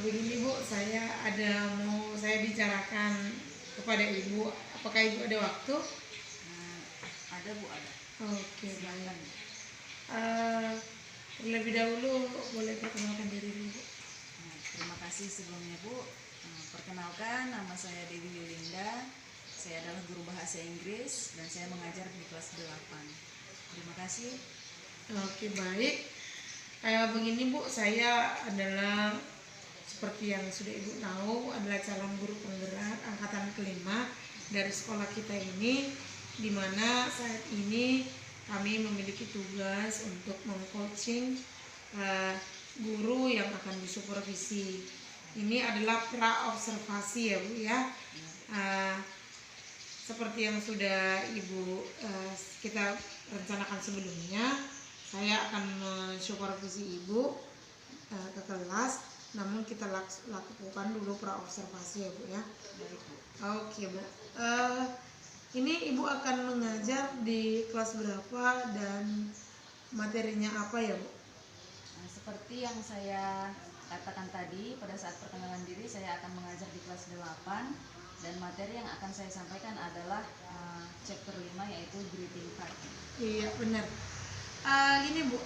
Begini Bu, saya saya bicarakan kepada Ibu. Apakah Ibu ada waktu? Nah, ada Bu, ada. Oke, baik. Silakan. Eh, Terlebih dahulu boleh perkenalkan diri dulu, Bu. Nah, terima kasih sebelumnya Bu. Perkenalkan, nama saya Dewi Yulinda. Saya adalah guru bahasa Inggris dan saya mengajar di kelas 8. Terima kasih. Oke, baik. Begini Bu, saya adalah seperti yang sudah Ibu tahu adalah calon guru penggerak angkatan kelima dari sekolah kita ini, di mana saat ini kami memiliki tugas untuk mengcoaching guru yang akan disupervisi. Ini adalah pra observasi ya Bu ya. Uh, Seperti yang sudah Ibu kita rencanakan sebelumnya, saya akan mensupervisi Ibu ke kelas, namun kita lakukan dulu pra observasi ya Bu ya. Baik Bu. Oke Bu. Ini Ibu akan mengajar di kelas berapa dan materinya apa ya Bu? Nah, seperti yang saya katakan tadi, pada saat perkenalan diri saya akan mengajar di kelas 8 dan materi yang akan saya sampaikan adalah chapter 5 yaitu greeting card. Iya benar. Ini Bu,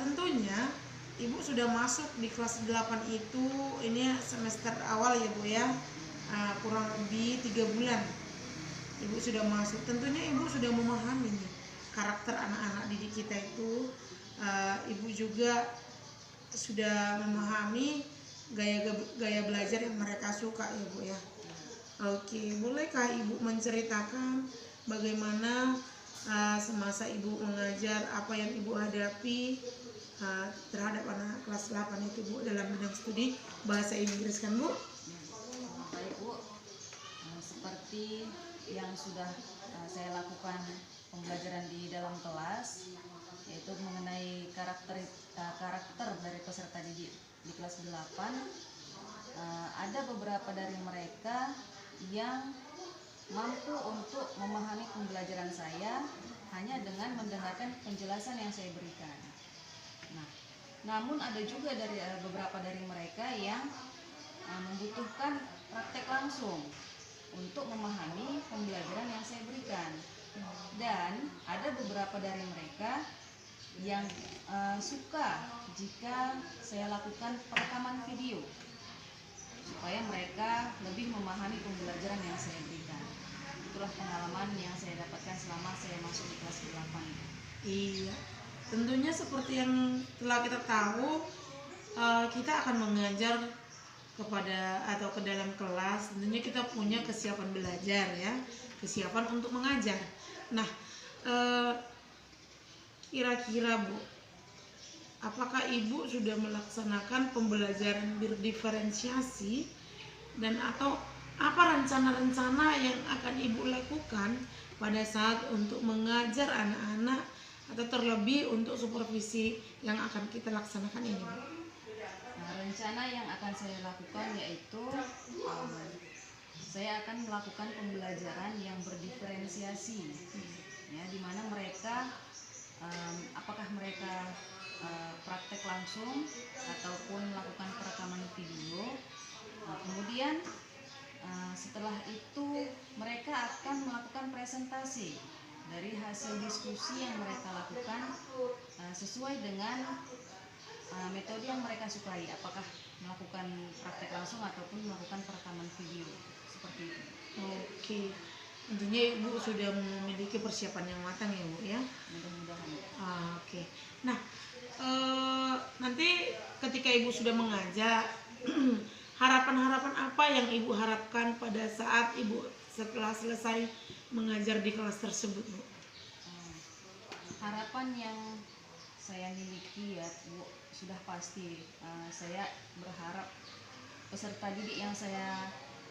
tentunya Ibu sudah masuk di kelas 8 itu, ini semester awal ya Bu ya, kurang lebih 3 bulan Ibu sudah masuk. Tentunya Ibu sudah memahami nih karakter anak-anak didik kita itu. Ibu juga sudah memahami gaya belajar yang mereka suka ya Bu ya. Oke, bolehkah Ibu menceritakan bagaimana semasa Ibu mengajar, apa yang Ibu hadapi terhadap anak kelas 8 itu Bu dalam bidang studi bahasa Inggris kan Bu? Baik Bu, seperti yang sudah saya lakukan pembelajaran di dalam kelas, yaitu mengenai karakter dari peserta didik di kelas 8. Ada beberapa dari mereka yang mampu untuk memahami pembelajaran saya hanya dengan mendengarkan penjelasan yang saya berikan. Nah, namun ada juga beberapa dari mereka yang membutuhkan praktek langsung untuk memahami pembelajaran yang saya berikan. Dan ada beberapa dari mereka yang suka jika saya lakukan perekaman video supaya mereka lebih memahami pembelajaran yang saya berikan. Itulah pengalaman yang saya dapatkan selama saya masuk di kelas 8. Iya, tentunya seperti yang telah kita tahu, kita akan mengajar kepada atau ke dalam kelas, tentunya kita punya kesiapan belajar ya, kesiapan untuk mengajar. Nah, kira-kira Bu, apakah Ibu sudah melaksanakan pembelajaran berdiferensiasi dan atau apa rencana-rencana yang akan Ibu lakukan pada saat untuk mengajar anak-anak atau terlebih untuk supervisi yang akan kita laksanakan ini Bu? Nah, rencana yang akan saya lakukan yaitu saya akan melakukan pembelajaran yang berdiferensiasi, ya, di mana mereka apakah mereka praktek langsung ataupun melakukan perekaman video. Nah, kemudian setelah itu mereka akan melakukan presentasi dari hasil diskusi yang mereka lakukan sesuai dengan metode yang mereka sukai, apakah melakukan praktek langsung ataupun melakukan perekaman video seperti itu. Oke, tentunya Ibu sudah memiliki persiapan yang matang ya Bu ya. Mudah-mudahan. Oke. Nah, nanti ketika Ibu sudah mengajar, harapan-harapan apa yang Ibu harapkan pada saat Ibu setelah selesai mengajar di kelas tersebut Bu? Harapan yang saya miliki ya Bu, sudah pasti saya berharap peserta didik yang saya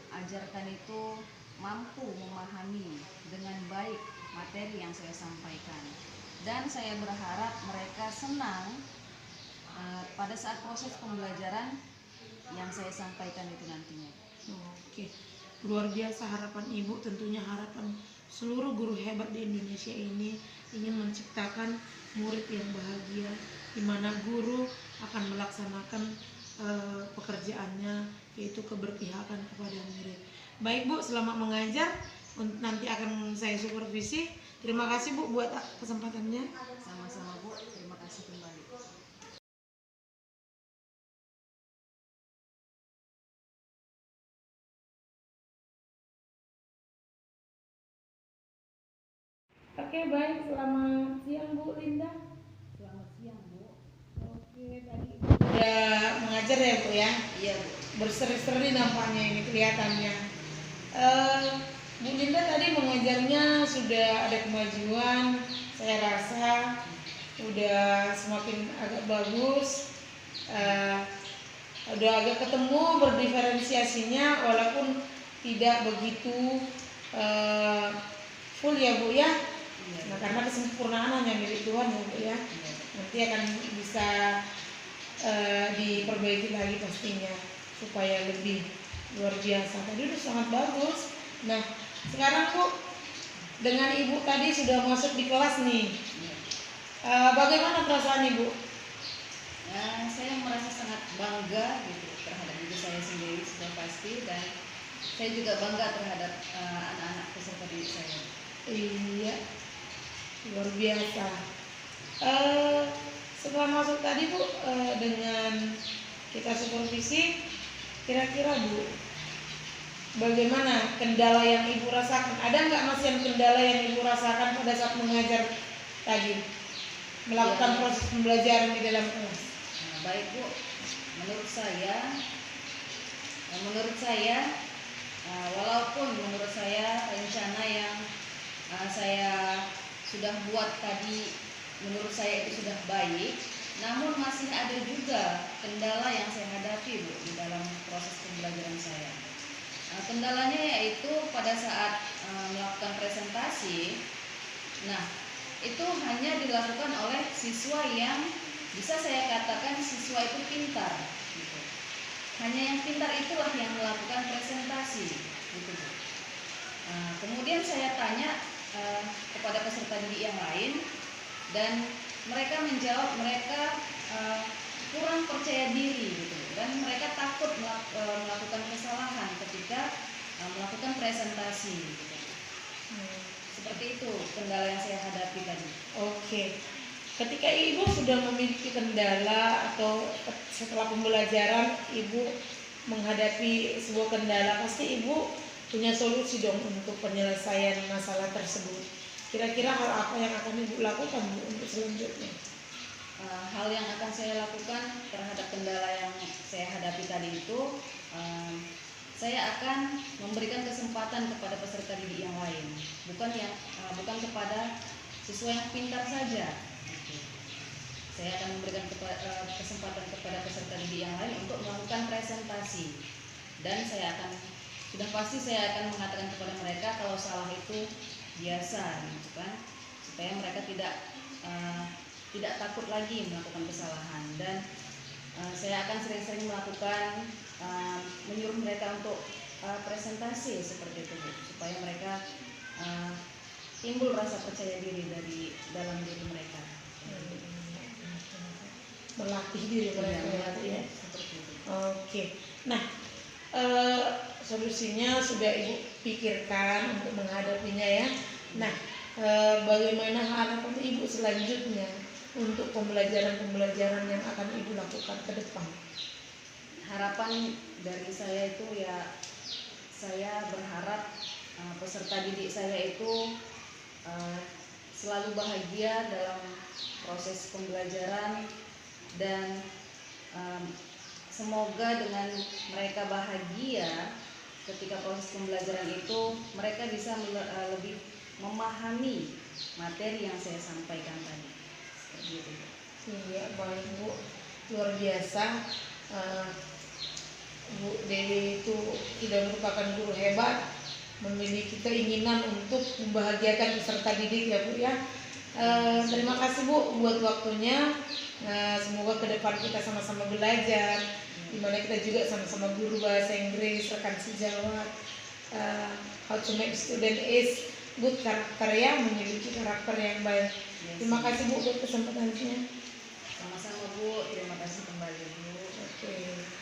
ajarkan itu mampu memahami dengan baik materi yang saya sampaikan, dan saya berharap mereka senang pada saat proses pembelajaran yang saya sampaikan itu nantinya. Oke, luar biasa harapan Ibu, tentunya harapan seluruh guru hebat di Indonesia ini ingin menciptakan murid yang bahagia, di mana guru akan melaksanakan pekerjaannya, yaitu keberpihakan kepada murid. Baik Bu, selamat mengajar. Nanti akan saya supervisi. Terima kasih Bu buat kesempatannya. Sama-sama Bu, terima kasih kembali. Oke, baik. Selamat siang Bu Linda. Selamat siang Bu. Oke, tadi Ibu udah mengajar ya Bu ya? Iya Bu. Berseri-seri nampaknya ini kelihatannya. Bu Linda tadi mengajarnya sudah ada kemajuan, saya rasa udah semakin agak bagus, udah agak ketemu berdiferensiasinya walaupun tidak begitu full ya Bu ya. Nah, karena kesempurnaan hanya milik Tuhan ya Bu ya. Nanti akan bisa diperbaiki lagi pastinya supaya lebih luar biasa. Tadi udah sangat bagus. Nah, sekarang Bu, dengan Ibu tadi sudah masuk di kelas nih. Bagaimana perasaan Ibu? Saya merasa sangat bangga gitu terhadap diri saya sendiri sudah pasti, dan saya juga bangga terhadap anak-anak peserta didik saya. Iya, luar biasa. Setelah masuk tadi Bu, dengan kita supervisi, kira-kira Bu, bagaimana kendala yang Ibu rasakan? Ada nggak Mas yang kendala yang Ibu rasakan pada saat mengajar tadi? Melakukan proses pembelajaran di dalam kelas. Baik Bu, menurut saya walaupun menurut saya rencana yang saya sudah buat tadi menurut saya itu sudah baik, namun masih ada juga kendala yang saya hadapi Bu di dalam proses pembelajaran saya. Kendalanya yaitu pada saat melakukan presentasi, nah itu hanya dilakukan oleh siswa yang bisa saya katakan siswa itu pintar gitu. Hanya yang pintar itulah yang melakukan presentasi gitu. Kemudian saya tanya kepada peserta didik yang lain, dan mereka menjawab mereka kurang percaya diri gitu, dan mereka takut melakukan kesalahan ketika melakukan presentasi gitu. Seperti itu kendala yang saya hadapi tadi. Oke. Ketika Ibu sudah memiliki kendala atau setelah pembelajaran Ibu menghadapi sebuah kendala, pasti Ibu punya solusi dong untuk penyelesaian masalah tersebut. Kira-kira hal apa yang akan Ibu lakukan Bu untuk selanjutnya? Hal yang akan saya lakukan terhadap kendala yang saya hadapi tadi itu, saya akan memberikan kesempatan kepada peserta didik yang lain, bukan kepada siswa yang pintar saja. Saya akan memberikan kesempatan kepada peserta didik yang lain untuk melakukan presentasi, dan sudah pasti saya akan mengatakan kepada mereka kalau salah itu biasa, gitu kan, supaya mereka tidak takut lagi melakukan kesalahan. Dan saya akan sering-sering melakukan menyuruh mereka untuk presentasi seperti itu, supaya mereka timbul rasa percaya diri dari dalam diri mereka. Melatih diri mereka ya. Seperti itu. Oke. Nah, solusinya sudah Ibu pikirkan untuk menghadapinya ya. Nah, bagaimana harapan Ibu selanjutnya untuk pembelajaran yang akan Ibu lakukan ke depan? Harapan dari saya itu ya, saya berharap peserta didik saya itu selalu bahagia dalam proses pembelajaran, dan semoga dengan mereka bahagia ketika proses pembelajaran itu, mereka bisa lebih memahami materi yang saya sampaikan tadi. Seperti itu. Iya, baik Bu, luar biasa. Bu Dewi itu tidak merupakan guru hebat, memiliki keinginan untuk membahagiakan peserta didik ya Bu ya. Terima kasih Bu buat waktunya. Semoga ke depan kita sama-sama belajar, dimana kita juga sama-sama guru bahasa Inggris, rekan sejawat, how to make student is good karakter ya, memiliki karakter yang baik. Terima kasih Bu buat kesempatannya. Sama-sama Bu, terima kasih kembali Bu. Oke.